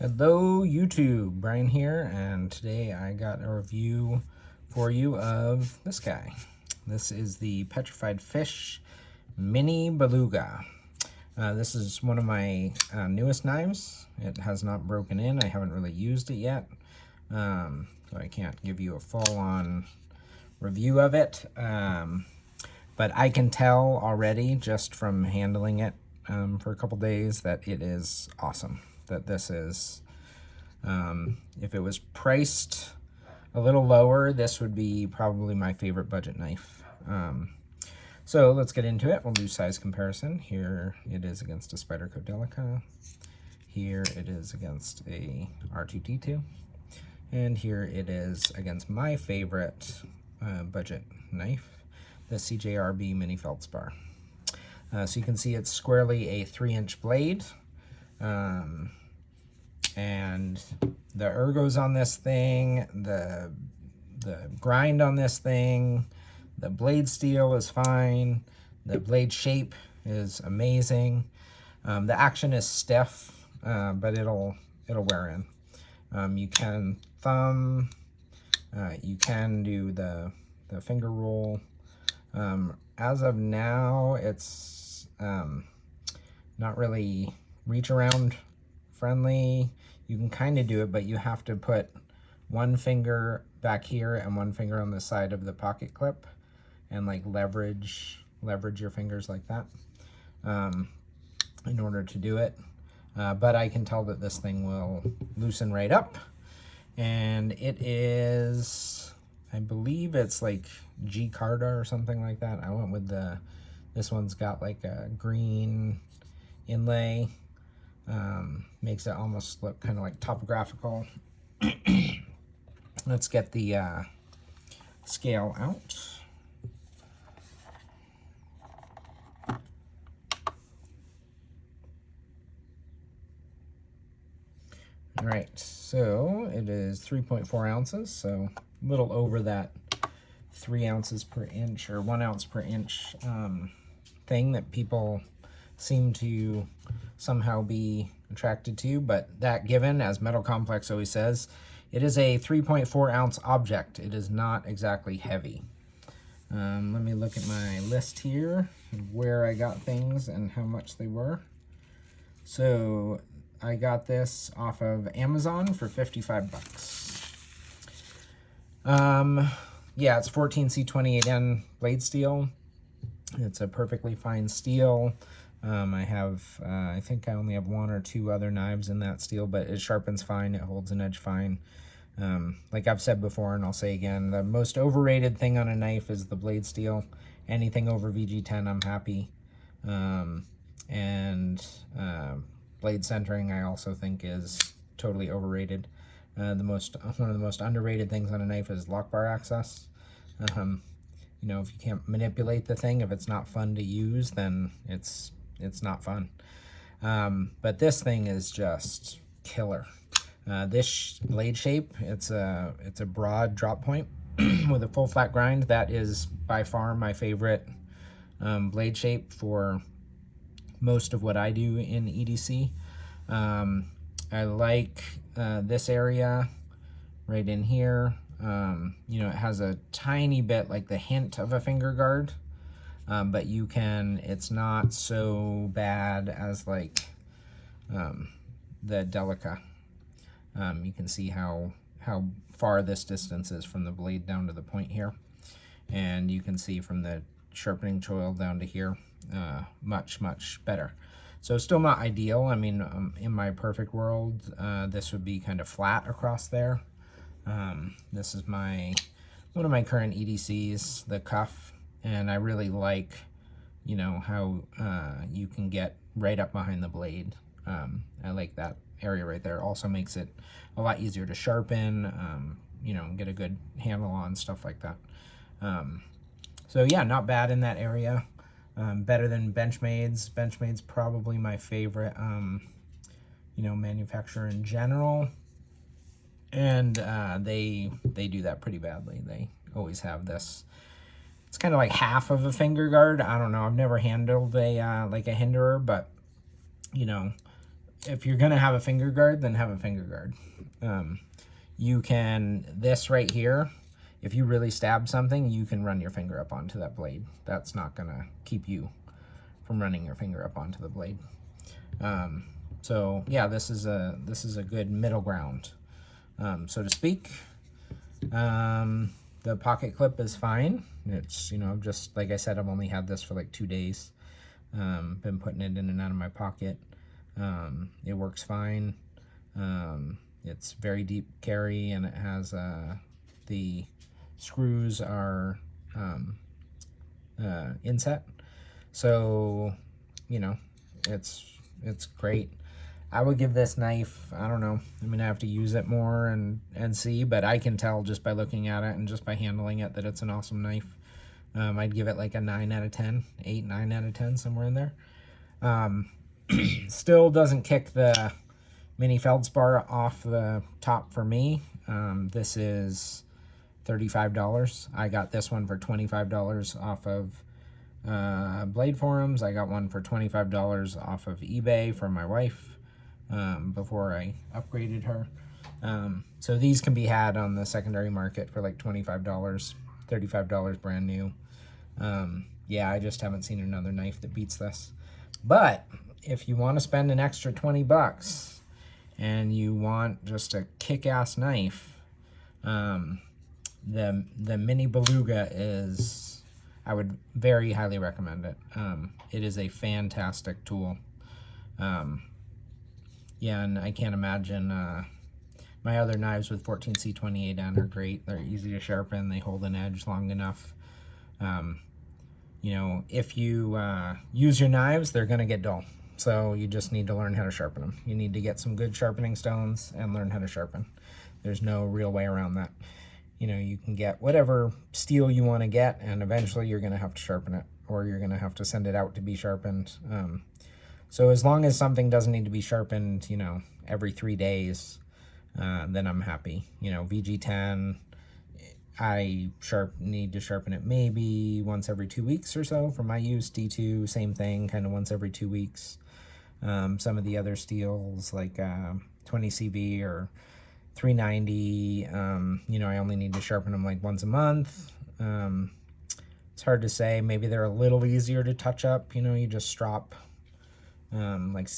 Hello YouTube, Brian here, and today I got a review for you of this guy. This is the Petrified Fish Mini Beluga. This is one of my newest knives. It has not broken in. I haven't really used it yet, so I can't give you a full-on review of it. But I can tell already just from handling it for a couple days that it is awesome. That this is, if it was priced a little lower, this would be probably my favorite budget knife. So let's get into it. We'll do size comparison. Here it is against a Spyderco Delica. Here it is against a R2D2. And here it is against my favorite budget knife, the CJRB Mini Feldspar. So you can see it's squarely a 3-inch blade. And the ergos on this thing, the grind on this thing, the blade steel is fine. The blade shape is amazing. The action is stiff, but it'll wear in. You can thumb. You can do the finger roll. As of now, it's not really reach around friendly. You can kind of do it, but you have to put one finger back here and one finger on the side of the pocket clip and like leverage your fingers like that in order to do it. But I can tell that this thing will loosen right up, and it is, I believe it's like G Carta or something like that. I went with this one's got like a green inlay. Makes it almost look kind of like topographical. Let's get the scale out. All right, so it is 3.4 ounces, so a little over that 3 ounces per inch or 1 ounce per inch thing that people seem to somehow be attracted to. But that given, as Metal Complex always says, it is a 3.4 ounce object. It is not exactly heavy. Let me look at my list here, where I got things and how much they were. So I got this off of Amazon for 55 bucks. Yeah, it's 14C28N blade steel. It's a perfectly fine steel. I think I only have 1 or 2 other knives in that steel, but it sharpens fine, it holds an edge fine. Like I've said before, and I'll say again, the most overrated thing on a knife is the blade steel. Anything over VG10, I'm happy. Blade centering, I also think, is totally overrated. One of the most underrated things on a knife is lock bar access. You know, if you can't manipulate the thing, if it's not fun to use, then it's not fun. But this thing is just killer. This blade shape, it's a broad drop point with a full flat grind. That is by far my favorite blade shape for most of what I do in EDC. I like this area right in here. You know, it has a tiny bit like the hint of a finger guard, but it's not so bad as like the Delica. You can see how far this distance is from the blade down to the point here, and you can see from the sharpening choil down to here, much better. So still not ideal. I mean, in my perfect world, this would be kind of flat across there. This is one of my current EDCs, the cuff, and I really like, you know, how you can get right up behind the blade. I like that area right there. Also makes it a lot easier to sharpen, you know, get a good handle on, stuff like that. So yeah, not bad in that area. Better than Benchmade's. Benchmade's probably my favorite, you know, manufacturer in general. And they do that pretty badly. They always have this. It's kind of like half of a finger guard. I don't know. I've never handled a like a hinderer, but you know, if you're gonna have a finger guard, then have a finger guard. You can, this right here, if you really stab something, you can run your finger up onto that blade. That's not gonna keep you from running your finger up onto the blade. So yeah, this is a good middle ground, so to speak. The pocket clip is fine. It's, you know, just like I said, I've only had this for like 2 days. Been putting it in and out of my pocket. It works fine. It's very deep carry, and it has the screws are inset, so you know, it's great. I would give this knife, I don't know, I mean, I have to use it more and see, but I can tell just by looking at it and just by handling it that it's an awesome knife. I'd give it like a 9 out of 10, 8, 9 out of 10, somewhere in there. Still doesn't kick the mini feldspar off the top for me. This is $35. I got this one for $25 off of Blade Forums. I got one for $25 off of eBay for my wife before I upgraded her. So these can be had on the secondary market for like $25, $35 brand new. Yeah, I just haven't seen another knife that beats this. But if you want to spend an extra 20 bucks and you want just a kick-ass knife, the Mini Beluga is, I would very highly recommend it. It is a fantastic tool. Yeah, and I can't imagine, my other knives with 14C28N are great. They're easy to sharpen. They hold an edge long enough. You know, if you use your knives, they're going to get dull. So you just need to learn how to sharpen them. You need to get some good sharpening stones and learn how to sharpen. There's no real way around that. You know, you can get whatever steel you want to get, and eventually you're going to have to sharpen it, or you're going to have to send it out to be sharpened. So as long as something doesn't need to be sharpened, you know, every 3 days, then I'm happy. You know, VG10, I need to sharpen it maybe once every 2 weeks or so for my use. D2, same thing, kind of once every 2 weeks. Some of the other steels like 20CV or 390, you know, I only need to sharpen them like once a month. It's hard to say. Maybe they're a little easier to touch up. You know, you just strop, like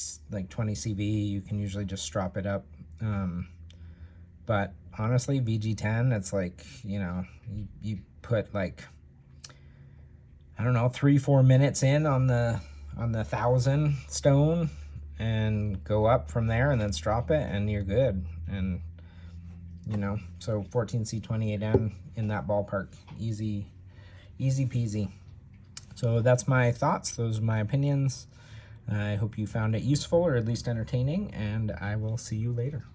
20 CV, you can usually just strop it up. But honestly, VG10, it's like, you know, you put like, I don't know, 3-4 minutes in on the 1,000 stone and go up from there and then strop it and you're good. And you know, so 14C28N in that ballpark, easy peasy. So that's my thoughts. Those are my opinions. I hope you found it useful or at least entertaining, and I will see you later.